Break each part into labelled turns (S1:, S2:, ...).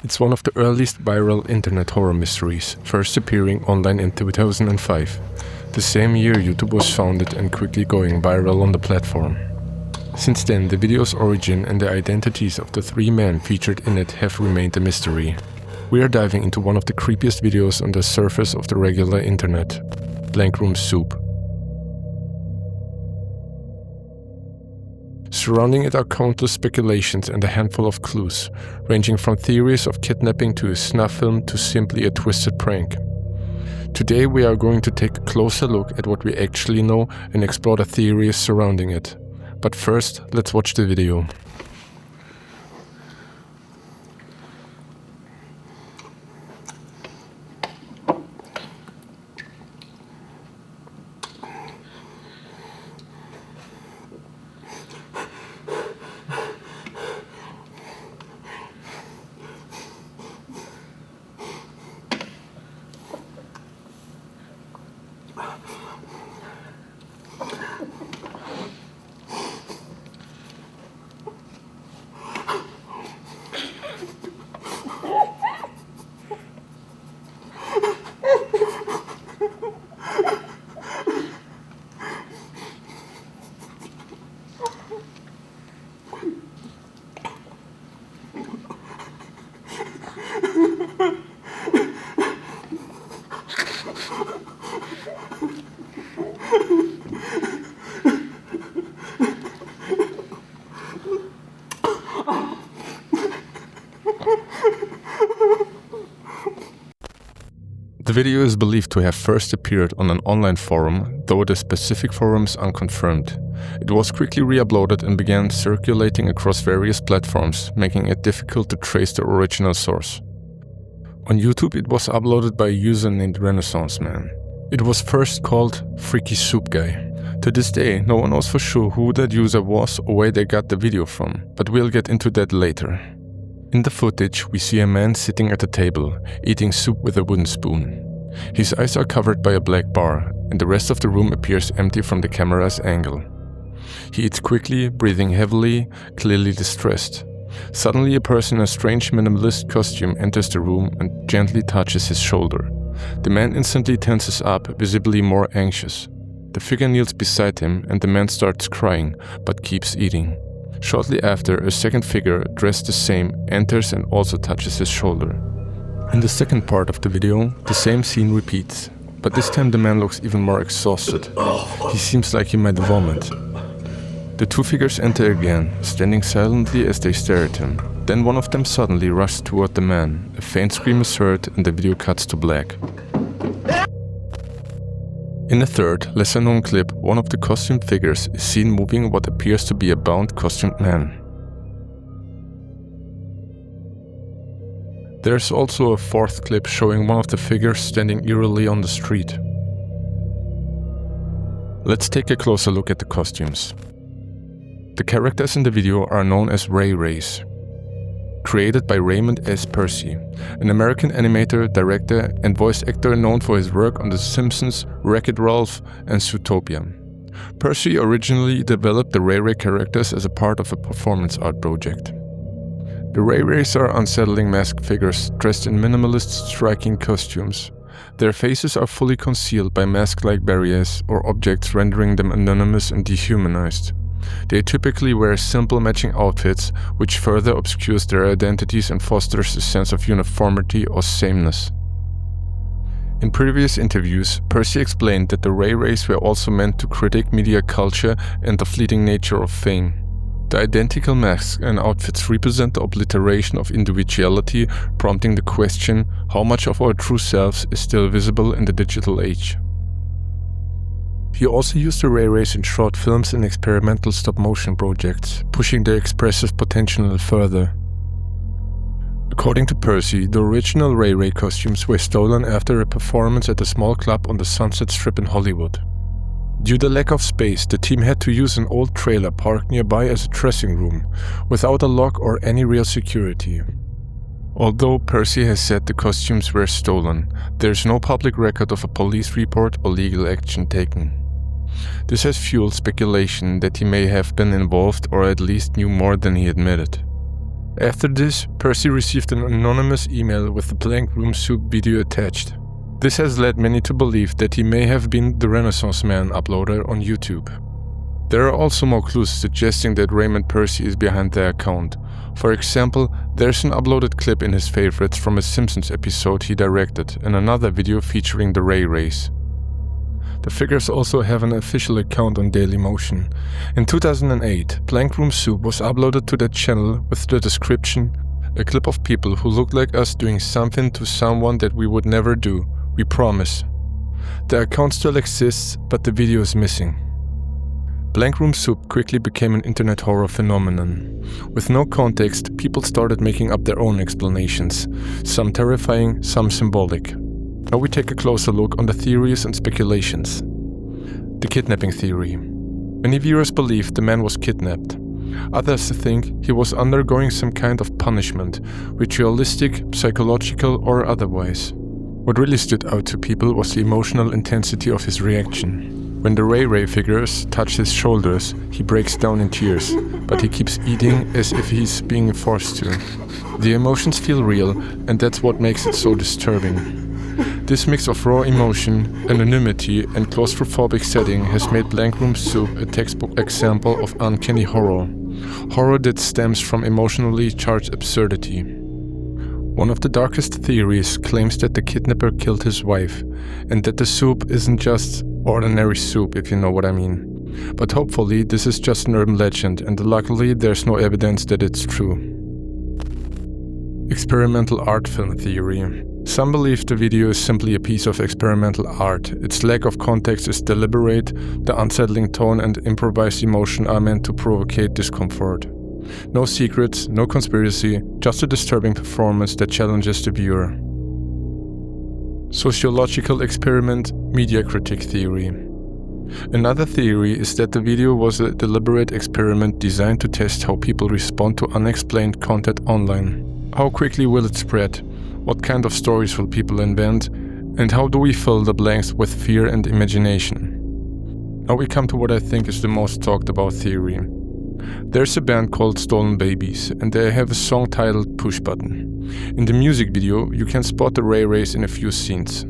S1: It's one of the earliest viral internet horror mysteries, first appearing online in 2005. The same year YouTube was founded and quickly going viral on the platform. Since then, the video's origin and the identities of the three men featured in it have remained a mystery. We are diving into one of the creepiest videos on the surface of the regular internet, Blank Room Soup. Surrounding it are countless speculations and a handful of clues, ranging from theories of kidnapping to a snuff film to simply a twisted prank. Today we are going to take a closer look at what we actually know and explore the theories surrounding it. But first, let's watch the video. The video is believed to have first appeared on an online forum, though the specific forum is unconfirmed. It was quickly re-uploaded and began circulating across various platforms, making it difficult to trace the original source. On YouTube it was uploaded by a user named Renaissance Man. It was first called Freaky Soup Guy. To this day, no one knows for sure who that user was or where they got the video from, but we'll get into that later. In the footage, we see a man sitting at a table, eating soup with a wooden spoon. His eyes are covered by a black bar, and the rest of the room appears empty from the camera's angle. He eats quickly, breathing heavily, clearly distressed. Suddenly, a person in a strange minimalist costume enters the room and gently touches his shoulder. The man instantly tenses up, visibly more anxious. The figure kneels beside him, and the man starts crying, but keeps eating. Shortly after, a second figure, dressed the same, enters and also touches his shoulder. In the second part of the video, the same scene repeats, but this time the man looks even more exhausted. He seems like he might vomit. The two figures enter again, standing silently as they stare at him. Then one of them suddenly rushes toward the man. A faint scream is heard and the video cuts to black. In a third, lesser-known clip, one of the costumed figures is seen moving what appears to be a bound costumed man. There's also a fourth clip showing one of the figures standing eerily on the street. Let's take a closer look at the costumes. The characters in the video are known as RayRays, created by Raymond as Persi, an American animator, director, and voice actor known for his work on The Simpsons, Wreck-It Ralph, and Zootopia. Persi originally developed the RayRay characters as a part of a performance art project. The RayRays are unsettling masked figures dressed in minimalist, striking costumes. Their faces are fully concealed by mask-like barriers or objects rendering them anonymous and dehumanized. They typically wear simple matching outfits, which further obscures their identities and fosters a sense of uniformity or sameness. In previous interviews, Persi explained that the RayRays were also meant to critique media culture and the fleeting nature of fame. The identical masks and outfits represent the obliteration of individuality, prompting the question, how much of our true selves is still visible in the digital age? He also used the RayRays in short films and experimental stop-motion projects, pushing their expressive potential further. According to Persi, the original RayRay costumes were stolen after a performance at a small club on the Sunset Strip in Hollywood. Due to lack of space, the team had to use an old trailer parked nearby as a dressing room, without a lock or any real security. Although Persi has said the costumes were stolen, there is no public record of a police report or legal action taken. This has fueled speculation that he may have been involved or at least knew more than he admitted. After this, Persi received an anonymous email with the blank room soup video attached. This has led many to believe that he may have been the Renaissance Man uploader on YouTube. There are also more clues suggesting that Raymond Persi is behind the account. For example, there's an uploaded clip in his favorites from a Simpsons episode he directed and another video featuring the RayRays. The figures also have an official account on Dailymotion. In 2008, Blank Room Soup was uploaded to that channel with the description, "A clip of people who look like us doing something to someone that we would never do, we promise." The account still exists, but the video is missing. Blank Room Soup quickly became an internet horror phenomenon. With no context, people started making up their own explanations, some terrifying, some symbolic. Now we take a closer look on the theories and speculations. The kidnapping theory. Many viewers believe the man was kidnapped. Others think he was undergoing some kind of punishment, ritualistic, psychological or otherwise. What really stood out to people was the emotional intensity of his reaction. When the RayRay figures touch his shoulders, he breaks down in tears, but he keeps eating as if he's being forced to. The emotions feel real, and that's what makes it so disturbing. This mix of raw emotion, anonymity, and claustrophobic setting has made Blank Room Soup a textbook example of uncanny horror. Horror that stems from emotionally charged absurdity. One of the darkest theories claims that the kidnapper killed his wife, and that the soup isn't just ordinary soup, if you know what I mean. But hopefully this is just an urban legend, and luckily there's no evidence that it's true. Experimental art film theory. Some believe the video is simply a piece of experimental art. Its lack of context is deliberate, the unsettling tone and improvised emotion are meant to provocate discomfort. No secrets, no conspiracy, just a disturbing performance that challenges the viewer. Sociological experiment, media critic theory. Another theory is that the video was a deliberate experiment designed to test how people respond to unexplained content online. How quickly will it spread? What kind of stories will people invent? And how do we fill the blanks with fear and imagination? Now we come to what I think is the most talked about theory. There's a band called Stolen Babies, and they have a song titled Push Button. In the music video, you can spot the RayRays in a few scenes.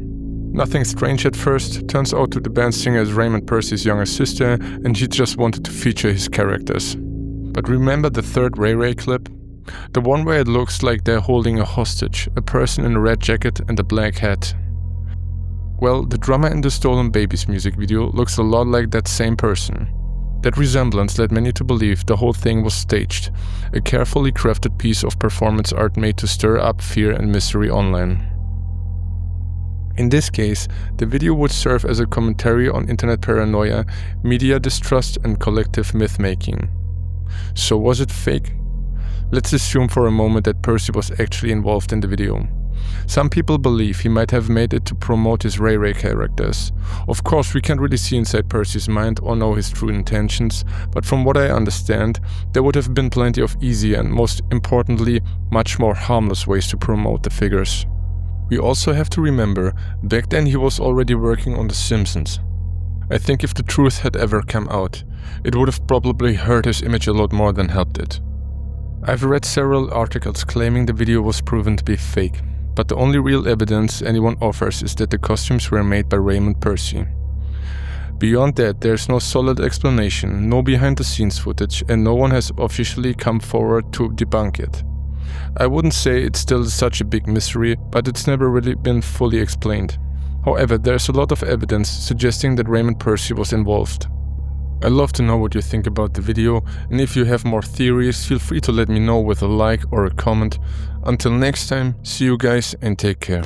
S1: Nothing strange at first, turns out the band singer is Raymond Persi's younger sister, and he just wanted to feature his characters. But remember the third RayRay clip? The one where it looks like they're holding a hostage, a person in a red jacket and a black hat. Well, the drummer in the Stolen Babies music video looks a lot like that same person. That resemblance led many to believe the whole thing was staged, a carefully crafted piece of performance art made to stir up fear and mystery online. In this case, the video would serve as a commentary on internet paranoia, media distrust and collective myth-making. So was it fake? Let's assume for a moment that Persi was actually involved in the video. Some people believe he might have made it to promote his RayRay characters. Of course, we can't really see inside Persi's mind or know his true intentions, but from what I understand, there would have been plenty of easy and, most importantly, much more harmless ways to promote the figures. We also have to remember, back then he was already working on The Simpsons. I think if the truth had ever come out, it would have probably hurt his image a lot more than helped it. I've read several articles claiming the video was proven to be fake, but the only real evidence anyone offers is that the costumes were made by Raymond Persi. Beyond that, there's no solid explanation, no behind-the-scenes footage, and no one has officially come forward to debunk it. I wouldn't say it's still such a big mystery, but it's never really been fully explained. However, there's a lot of evidence suggesting that Raymond Persi was involved. I'd love to know what you think about the video, and if you have more theories, feel free to let me know with a like or a comment. Until next time, see you guys and take care.